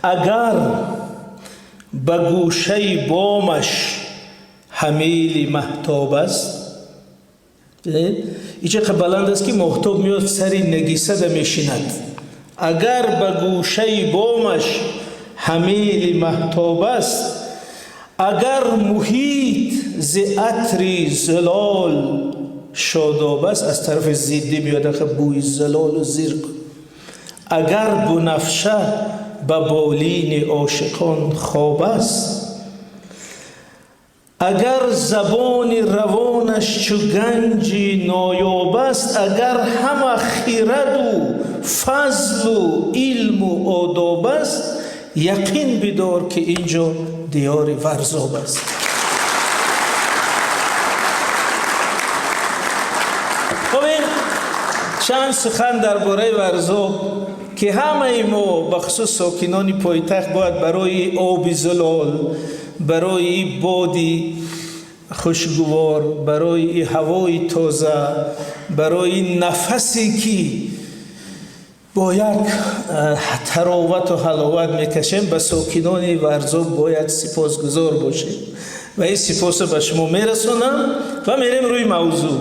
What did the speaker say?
اگر به گوشه بامش حمیل مهتاب است. اینجا که بلند است که مهتاب میاد سری نگیسه ده میشیند. اگر به گوشه بامش حمیل مهتاب است، اگر محیط ز عطر زلال شاداب است. از طرف زیدی میاد که بوی زلال و زیرک. اگر بنفشه به بالین عاشقان خواب است، اگر زبان روانش چو گنجی نایاب است، اگر همه خیرد و فضل و علم و آداب است، یقین بدار که اینجا دیار ورزاب است. خب این چند سخن درباره ورزاب که همه ما بخصوص ساکنان پایتخت باید برای آب زلال، برای بادی خوشگوار، برای هوای تازه، برای نفسی که با یک تراوت و حلاوت میکشیم، به ساکنان ورزاب باید سپاسگزار باشیم و این سپاس به شما میرسونم و میریم روی موضوع.